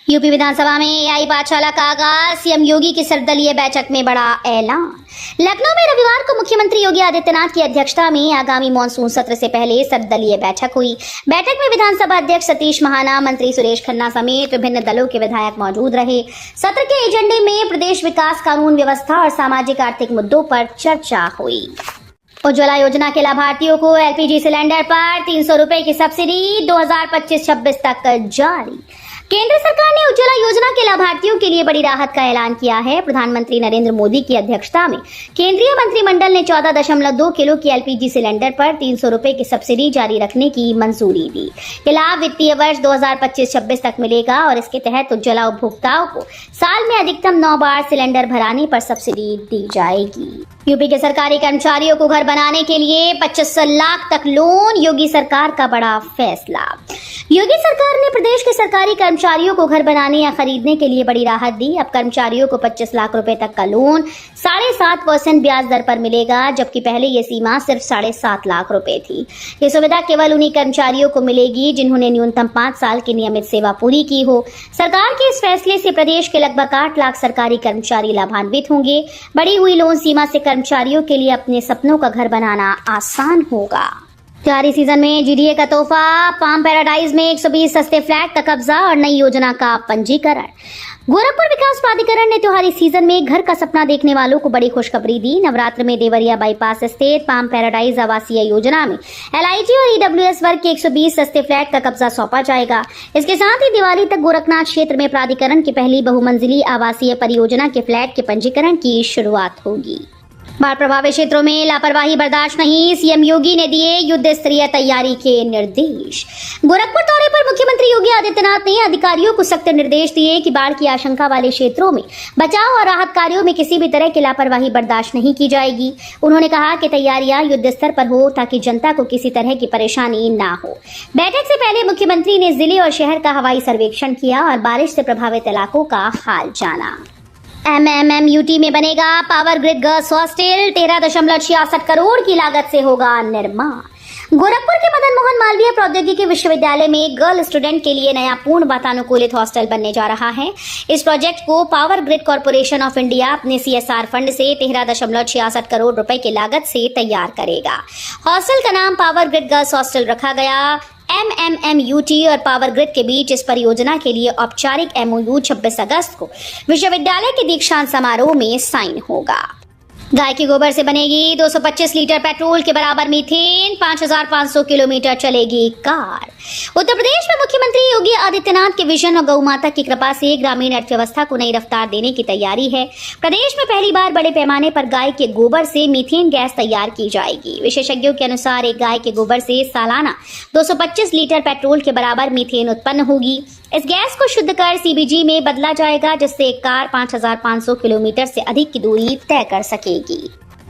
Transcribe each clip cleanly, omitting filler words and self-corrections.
UP विधानसभा में AI पाठशाला का आगाज, सीएम योगी की सर्वदलीय बैठक में बड़ा ऐलान। लखनऊ में रविवार को मुख्यमंत्री योगी आदित्यनाथ की अध्यक्षता में आगामी मानसून सत्र से पहले सर्वदलीय बैठक हुई। बैठक में विधानसभा अध्यक्ष सतीश महाना, मंत्री सुरेश खन्ना समेत विभिन्न दलों के विधायक मौजूद रहे। सत्र के एजेंडे में प्रदेश विकास, कानून व्यवस्था और सामाजिक आर्थिक मुद्दों पर चर्चा हुई। उज्ज्वला योजना के लाभार्थियों को एलपीजी सिलेंडर पर 300 रुपए की सब्सिडी 2025-26 तक जारी। केंद्र सरकार ने उज्ज्वला योजना के लाभार्थियों के लिए बड़ी राहत का ऐलान किया है। प्रधानमंत्री नरेंद्र मोदी की अध्यक्षता में केंद्रीय मंत्रिमंडल ने 14.2 किलो की एलपीजी सिलेंडर पर 300 रुपए की सब्सिडी जारी रखने की मंजूरी दी। ये लाभ वित्तीय वर्ष 2025-26 तक मिलेगा और इसके तहत उज्ज्वला उपभोक्ताओं को साल में अधिकतम 9 बार सिलेंडर भराने पर सब्सिडी दी जाएगी। यूपी के सरकारी कर्मचारियों को घर बनाने के लिए 25 लाख तक लोन, योगी सरकार का बड़ा फैसला। योगी सरकार ने प्रदेश के सरकारी कर्मचारियों को घर बनाने या खरीदने के लिए बड़ी राहत दी। अब कर्मचारियों को 25 लाख रुपए तक का लोन 7.5% ब्याज दर पर मिलेगा, जबकि पहले ये सीमा सिर्फ 7.5 लाख रुपए थी। ये सुविधा केवल उन्हीं कर्मचारियों को मिलेगी जिन्होंने न्यूनतम 5 साल की नियमित सेवा पूरी की हो। सरकार के इस फैसले से प्रदेश के लगभग 8 लाख सरकारी कर्मचारी लाभान्वित होंगे। बढ़ी हुई लोन सीमा से कर्मचारियों के लिए अपने सपनों का घर बनाना आसान होगा। त्योहारी सीजन में जीडीए का तोहफा, पाम पैराडाइज में 120 सस्ते फ्लैट का कब्जा और नई योजना का पंजीकरण। गोरखपुर विकास प्राधिकरण ने त्योहारी सीजन में घर का सपना देखने वालों को बड़ी खुशखबरी दी। नवरात्र में देवरिया बाईपास स्थित पाम पैराडाइज आवासीय योजना में एलआईजी और ईडब्ल्यूएस वर्ग के 120 सस्ते फ्लैट का कब्जा सौंपा जाएगा। इसके साथ ही दिवाली तक गोरखनाथ क्षेत्र में प्राधिकरण की पहली बहुमंजिली आवासीय परियोजना के फ्लैट के पंजीकरण की शुरुआत होगी। बाढ़ प्रभावित क्षेत्रों में लापरवाही बर्दाश्त नहीं, सीएम योगी ने दिए युद्ध स्तरीय तैयारी के निर्देश। गोरखपुर दौरे पर मुख्यमंत्री योगी आदित्यनाथ ने अधिकारियों को सख्त निर्देश दिए कि बाढ़ की आशंका वाले क्षेत्रों में बचाव और राहत कार्यों में किसी भी तरह की लापरवाही बर्दाश्त नहीं की जाएगी। उन्होंने कहा कि तैयारियां युद्ध स्तर पर हो ताकि जनता को किसी तरह की परेशानी ना हो। बैठक से पहले मुख्यमंत्री ने जिले और शहर का हवाई सर्वेक्षण किया और बारिश से प्रभावित इलाकों का हाल जाना। एमएमएमयूटी में बनेगा power grid girls hostel, 13.66 crore की लागत से होगा निर्माण। गोरखपुर के मदन मोहन मालवीय प्रौद्योगिकी विश्वविद्यालय में गर्ल स्टूडेंट के लिए नया पूर्ण वातानुकूलित हॉस्टल बनने जा रहा है। इस प्रोजेक्ट को power grid corporation of India अपने सीएसआर फंड से 13.66 करोड़ रुपए की लागत से तैयार करेगा। हॉस्टल का नाम पावर ग्रिड गर्ल्स हॉस्टल रखा गया। एमएमएमयूटी और पावर ग्रिड के बीच इस परियोजना के लिए औपचारिक एमओयू 26 अगस्त को विश्वविद्यालय के दीक्षांत समारोह में साइन होगा। गाय के गोबर से बनेगी 225 लीटर पेट्रोल के बराबर मीथेन, 5,500 किलोमीटर चलेगी कार। उत्तर प्रदेश में मुख्यमंत्री योगी आदित्यनाथ के विजन और गौ माता की कृपा से ग्रामीण अर्थव्यवस्था को नई रफ्तार देने की तैयारी है। प्रदेश में पहली बार बड़े पैमाने पर गाय के गोबर से मीथेन गैस तैयार की जाएगी। विशेषज्ञों के अनुसार एक गाय के गोबर से सालाना 225 लीटर पेट्रोल के बराबर मीथेन उत्पन्न होगी। इस गैस को शुद्ध कर सीबीजी में बदला जाएगा, जिससे एक कार 5,500 किलोमीटर से अधिक की दूरी तय कर सकेगी।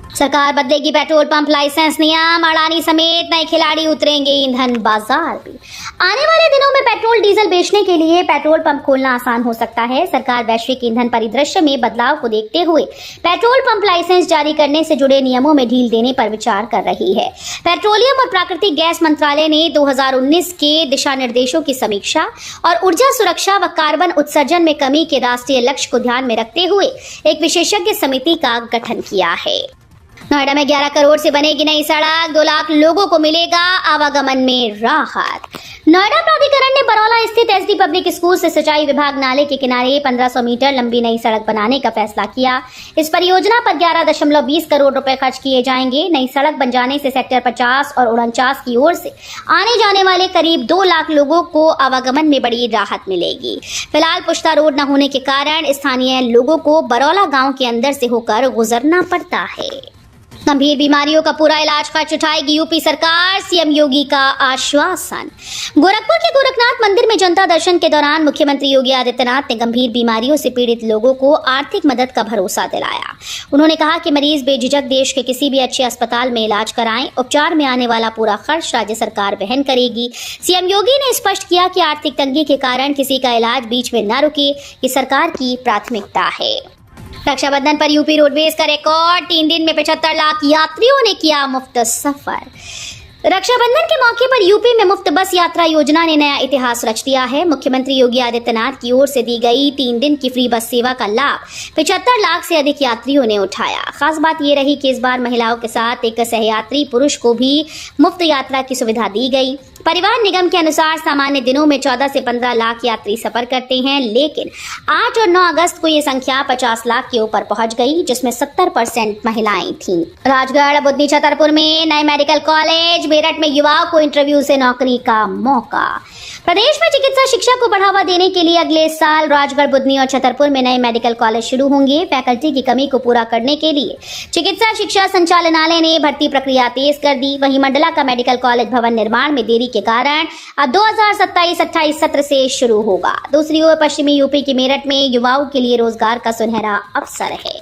सरकार बदलेगी पेट्रोल पंप लाइसेंस नियम, अडानी समेत नए खिलाड़ी उतरेंगे ईंधन बाजार में। आने वाले दिनों में पेट्रोल डीजल बेचने के लिए पेट्रोल पंप खोलना आसान हो सकता है। सरकार वैश्विक ईंधन परिदृश्य में बदलाव को देखते हुए पेट्रोल पंप लाइसेंस जारी करने से जुड़े नियमों में ढील देने पर विचार कर रही है। पेट्रोलियम और प्राकृतिक गैस मंत्रालय ने 2019 के दिशा निर्देशों की समीक्षा और ऊर्जा सुरक्षा व कार्बन उत्सर्जन में कमी के राष्ट्रीय लक्ष्य को ध्यान में रखते हुए एक विशेषज्ञ समिति का गठन किया है। नोएडा में 11 करोड़ से बनेगी नई सड़क, 2 लाख लोगों को मिलेगा आवागमन में राहत। नोएडा प्राधिकरण ने बरौला स्थित एसडी पब्लिक स्कूल से सिंचाई विभाग नाले के किनारे 1500 मीटर लंबी नई सड़क बनाने का फैसला किया। इस परियोजना पर 11.20 करोड़ रुपए खर्च किए जाएंगे। नई सड़क बन जाने से सेक्टर 50 और 49 की ओर से आने जाने वाले करीब 2 लाख लोगों को आवागमन में बड़ी राहत मिलेगी। फिलहाल पुश्ता रोड न होने के कारण स्थानीय लोगों को बरौला गाँव के अंदर से होकर गुजरना पड़ता है। गंभीर बीमारियों का पूरा इलाज खर्च उठाएगी यूपी सरकार, सीएम योगी का आश्वासन। गोरखपुर के गोरखनाथ मंदिर में जनता दर्शन के दौरान मुख्यमंत्री योगी आदित्यनाथ ने गंभीर बीमारियों से पीड़ित लोगों को आर्थिक मदद का भरोसा दिलाया। उन्होंने कहा कि मरीज बेझिझक देश के किसी भी अच्छे अस्पताल में इलाज कराएं। उपचार में आने वाला पूरा खर्च राज्य सरकार वहन करेगी। सीएम योगी ने स्पष्ट किया कि आर्थिक तंगी के कारण किसी का इलाज बीच में न रुके, ये सरकार की प्राथमिकता है। रक्षाबंधन पर यूपी रोडवेज का रिकॉर्ड, 3 दिन में 75 लाख यात्रियों ने किया मुफ्त सफर। रक्षाबंधन के मौके पर यूपी में मुफ्त बस यात्रा योजना ने नया इतिहास रच दिया है। मुख्यमंत्री योगी आदित्यनाथ की ओर से दी गई 3 दिन की फ्री बस सेवा का लाभ 75 लाख से अधिक यात्रियों ने उठाया। खास बात ये रही कि इस बार महिलाओं के साथ एक सहयात्री पुरुष को भी मुफ्त यात्रा की सुविधा दी गई। परिवहन निगम के अनुसार सामान्य दिनों में 14 से 15 लाख यात्री सफर करते हैं, लेकिन 8 और 9 अगस्त को ये संख्या 50 लाख के ऊपर पहुंच गई, जिसमें 70% महिलाएं थीं। राजगढ़, बुधनी, छतरपुर में नए मेडिकल कॉलेज, मेरठ में युवाओं को इंटरव्यू से नौकरी का मौका। प्रदेश में चिकित्सा शिक्षा को बढ़ावा देने के लिए अगले साल राजगढ़, बुधनी और छतरपुर में नए मेडिकल कॉलेज शुरू होंगे। फैकल्टी की कमी को पूरा करने के लिए चिकित्सा शिक्षा संचालनालय ने भर्ती प्रक्रिया तेज कर दी। वहीं मंडला का मेडिकल कॉलेज भवन निर्माण में देरी के कारण अब 2027-28 सत्र से शुरू होगा। दूसरी ओर पश्चिमी यूपी के मेरठ में युवाओं के लिए रोजगार का सुनहरा अवसर है।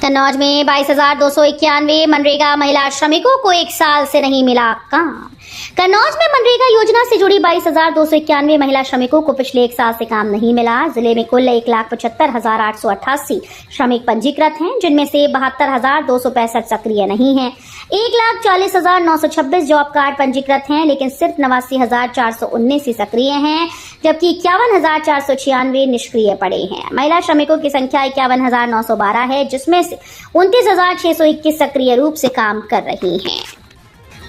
कन्नौज में 22,291 मनरेगा महिला श्रमिकों को 1 साल से नहीं मिला काम। कन्नौज में मनरेगा योजना से जुड़ी 22,291 महिला श्रमिकों को पिछले 1 साल से काम नहीं मिला। जिले में कुल 1,75,888 श्रमिक पंजीकृत हैं, जिनमें से 72,265 सक्रिय नहीं हैं। 1,40,926 जॉब कार्ड पंजीकृत हैं, लेकिन सिर्फ 89,419 ही सक्रिय हैं, जबकि 51,496 निष्क्रिय पड़े हैं। महिला श्रमिकों की संख्या 51,912 है, जिसमें से 29,621 सक्रिय रूप से काम कर रही हैं।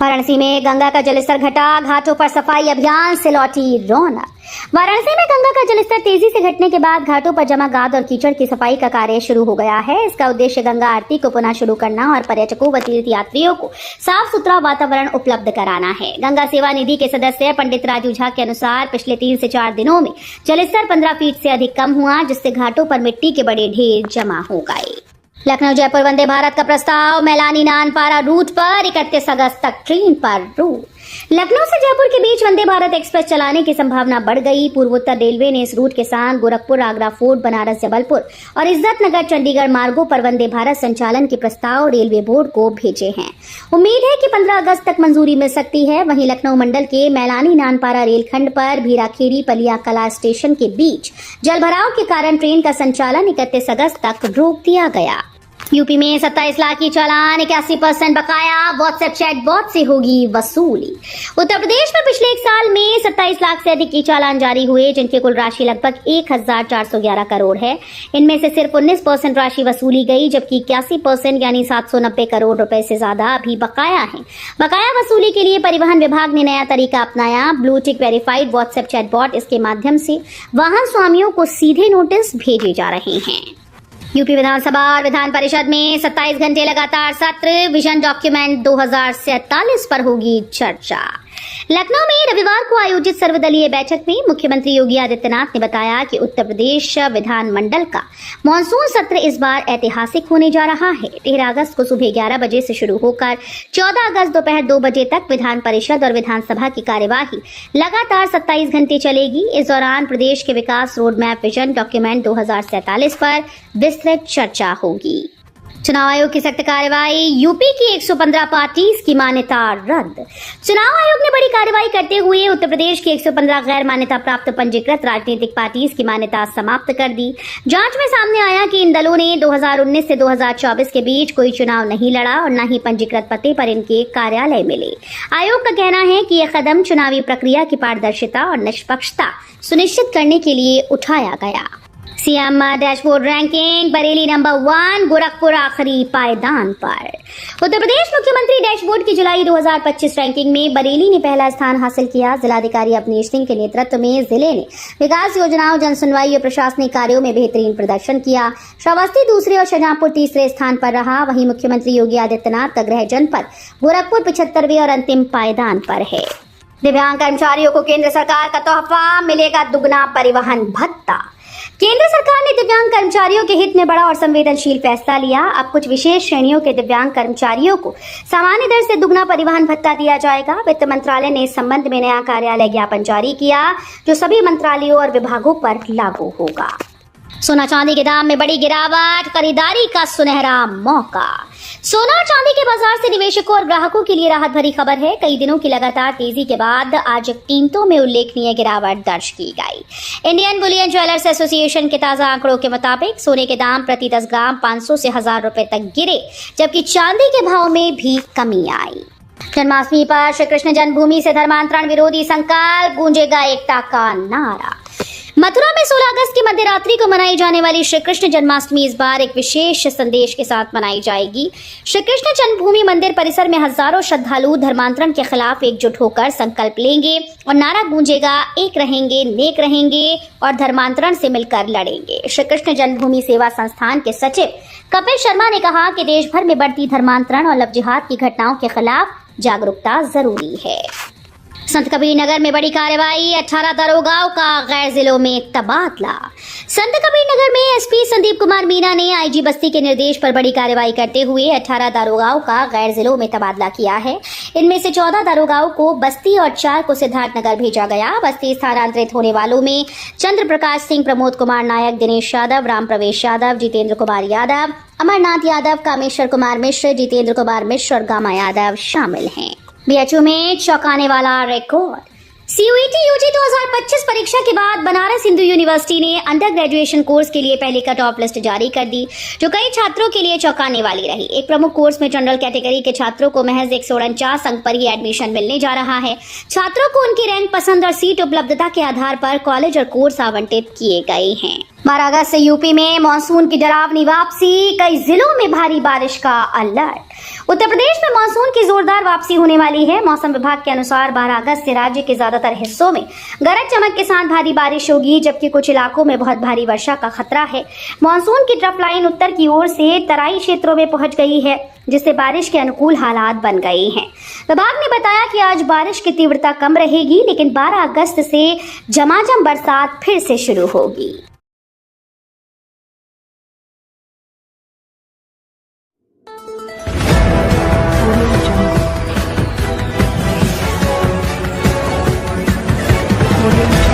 वाराणसी में गंगा का जलस्तर घटा, घाटों पर सफाई अभियान से लौटी रौनक। वाराणसी में गंगा का जलस्तर तेजी से घटने के बाद घाटों पर जमा गाद और कीचड़ की सफाई का कार्य शुरू हो गया है। इसका उद्देश्य गंगा आरती को पुनः शुरू करना और पर्यटकों व तीर्थ यात्रियों को साफ सुथरा वातावरण उपलब्ध कराना है। गंगा सेवा निधि के सदस्य पंडित राजू झा के अनुसार पिछले 3 से 4 दिनों में जलस्तर 15 फीट से अधिक कम हुआ, जिससे घाटों पर मिट्टी के बड़े ढेर जमा हो गए। लखनऊ जयपुर वंदे भारत का प्रस्ताव, मैलानी नानपारा रूट पर 31 अगस्त तक ट्रेन पर रूट। लखनऊ से जयपुर के बीच वंदे भारत एक्सप्रेस चलाने की संभावना बढ़ गई। पूर्वोत्तर रेलवे ने इस रूट के साथ गोरखपुर, आगरा फोर्ट, बनारस, जबलपुर और इज्जत नगर, चंडीगढ़ मार्गों पर वंदे भारत संचालन के प्रस्ताव रेलवे बोर्ड को भेजे हैं। उम्मीद है कि 15 अगस्त तक मंजूरी मिल सकती है। वहीं लखनऊ मंडल के मैलानी नानपारा रेलखंड पर भीराखेड़ी पलिया कला स्टेशन के बीच जलभराव के कारण ट्रेन का संचालन 31 अगस्त तक रोक दिया गया। यूपी में 27 लाख की चालान, 81% बकाया, व्हाट्सएप चैटबॉट से होगी वसूली। उत्तर प्रदेश में पिछले 1 साल में 27 लाख से अधिक की चालान जारी हुए, जिनकी कुल राशि लगभग 1,411 करोड़ है। इनमें से सिर्फ 19% राशि वसूली गई, जबकि 81% यानी 790 करोड़ रुपए से ज्यादा अभी बकाया है। बकाया वसूली के लिए परिवहन विभाग ने नया तरीका अपनाया, blue tick verified WhatsApp chatbot. इसके माध्यम से वाहन स्वामियों को सीधे नोटिस भेजे जा रहे हैं। यूपी विधानसभा और विधान परिषद में 27 घंटे लगातार सत्र, विजन डॉक्यूमेंट 2047 पर होगी चर्चा। लखनऊ में रविवार को आयोजित सर्वदलीय बैठक में मुख्यमंत्री योगी आदित्यनाथ ने बताया कि उत्तर प्रदेश विधानमंडल का मॉनसून सत्र इस बार ऐतिहासिक होने जा रहा है। 13 अगस्त को सुबह 11 बजे से शुरू होकर 14 अगस्त दोपहर 2 बजे तक विधान परिषद और विधानसभा की कार्यवाही लगातार 27 घंटे चलेगी। इस दौरान प्रदेश के विकास रोड मैप विजन डॉक्यूमेंट 2047 पर विस्तृत चर्चा होगी। चुनाव आयोग की सख्त कार्रवाई, यूपी की 115 पार्टीज की मान्यता रद्द। चुनाव आयोग ने बड़ी कार्रवाई करते हुए उत्तर प्रदेश की 115 गैर मान्यता प्राप्त पंजीकृत राजनीतिक पार्टीज की मान्यता समाप्त कर दी। जांच में सामने आया कि इन दलों ने 2019 से 2024 के बीच कोई चुनाव नहीं लड़ा और न ही पंजीकृत पते पर इनके कार्यालय मिले। आयोग का कहना है कि यह कदम चुनावी प्रक्रिया की पारदर्शिता और निष्पक्षता सुनिश्चित करने के लिए उठाया गया। CM dashboard ranking, Bareilly number 1, Gorakhpur आखिरी पायदान पर। उत्तर प्रदेश मुख्यमंत्री डैशबोर्ड की जुलाई 2025 रैंकिंग में बरेली ने पहला स्थान हासिल किया। जिलाधिकारी अवनीश सिंह के नेतृत्व में जिले ने विकास योजनाओं, जन सुनवाई और प्रशासनिक कार्यों में बेहतरीन प्रदर्शन किया। श्रावस्ती दूसरे और शाहजहांपुर तीसरे स्थान पर रहा। वहीं मुख्यमंत्री योगी आदित्यनाथ का गृह जनपद गोरखपुर 75वें और अंतिम पायदान पर है। दिव्यांग कर्मचारियों को केंद्र सरकार का तोहफा, मिलेगा दुगना परिवहन भत्ता। केंद्र सरकार ने दिव्यांग कर्मचारियों के हित में बड़ा और संवेदनशील फैसला लिया। अब कुछ विशेष श्रेणियों के दिव्यांग कर्मचारियों को सामान्य दर से दुगना परिवहन भत्ता दिया जाएगा। वित्त मंत्रालय ने इस संबंध में नया कार्यालय ज्ञापन जारी किया, जो सभी मंत्रालयों और विभागों पर लागू होगा। सोना चांदी के दाम में बड़ी गिरावट, खरीदारी का सुनहरा मौका। सोना और चांदी के बाजार से निवेशकों और ग्राहकों के लिए राहत भरी खबर है। कई दिनों की लगातार तेजी के बाद आज कीमतों में उल्लेखनीय गिरावट दर्ज की गई। इंडियन बुलियन ज्वेलर्स एसोसिएशन के ताजा आंकड़ों के मुताबिक सोने के दाम प्रति 10 ग्राम 500 से 1000 रुपए तक गिरे, जबकि चांदी के भाव में भी कमी आई। जन्माष्टमी पर श्री कृष्ण जन्मभूमि से धर्मांतरण विरोधी संकल्प, गूंजेगा एकता का नारा। मथुरा में 16 अगस्त की मध्य रात्रि को मनाई जाने वाली श्री कृष्ण जन्माष्टमी इस बार एक विशेष संदेश के साथ मनाई जाएगी। श्री कृष्ण जन्मभूमि मंदिर परिसर में हजारों श्रद्धालु धर्मांतरण के खिलाफ एकजुट होकर संकल्प लेंगे और नारा गूंजेगा, एक रहेंगे, नेक रहेंगे और धर्मांतरण से मिलकर लड़ेंगे। श्री कृष्ण जन्मभूमि सेवा संस्थान के सचिव कपिल शर्मा ने कहा कि देश भर में बढ़ती धर्मांतरण और लव जिहाद की घटनाओं के खिलाफ जागरूकता जरूरी है। संत कबीर नगर में बड़ी कार्रवाई, 18 दरोगाओं का गैर जिलों में तबादला। संत कबीर नगर में एसपी संदीप कुमार मीना ने आईजी बस्ती के निर्देश पर बड़ी कार्रवाई करते हुए 18 दरोगाओं का गैर जिलों में तबादला किया है। इनमें से 14 दरोगाओं को बस्ती और 4 को सिद्धार्थनगर भेजा गया। बस्ती स्थानांतरित होने वालों में चंद्र प्रकाश सिंह, प्रमोद कुमार नायक, दिनेश यादव, राम प्रवेश यादव, जितेंद्र कुमार यादव, अमरनाथ यादव, कामेश्वर कुमार मिश्र, जितेंद्र कुमार मिश्र और गामा यादव शामिल हैं। बीएचयू में चौंकाने वाला रिकॉर्ड। सीयूईटी यूजी 2025 परीक्षा के बाद बनारस हिंदू यूनिवर्सिटी ने अंडर ग्रेजुएशन कोर्स के लिए पहले कट ऑफ लिस्ट जारी कर दी, जो कई छात्रों के लिए चौंकाने वाली रही। एक प्रमुख कोर्स में जनरल कैटेगरी के छात्रों को महज 149 अंक पर ही एडमिशन मिलने जा रहा है। छात्रों को उनकी रैंक, पसंद और सीट उपलब्धता के आधार पर कॉलेज और कोर्स आवंटित किए गए हैं। 12 अगस्त से यूपी में मानसून की डरावनी वापसी, कई जिलों में भारी बारिश का अलर्ट। उत्तर प्रदेश में मानसून की जोरदार वापसी होने वाली है। मौसम विभाग के अनुसार 12 अगस्त से राज्य के ज्यादातर हिस्सों में गरज चमक के साथ भारी बारिश होगी, जबकि कुछ इलाकों में बहुत भारी वर्षा का खतरा है। मानसून की ट्रफ लाइन उत्तर की ओर से तराई क्षेत्रों में पहुंच गई है, जिससे बारिश के अनुकूल हालात बन गए हैं। विभाग ने बताया कि आज बारिश की तीव्रता कम रहेगी, लेकिन 12 अगस्त से झमाझम बरसात फिर से शुरू होगी। Audio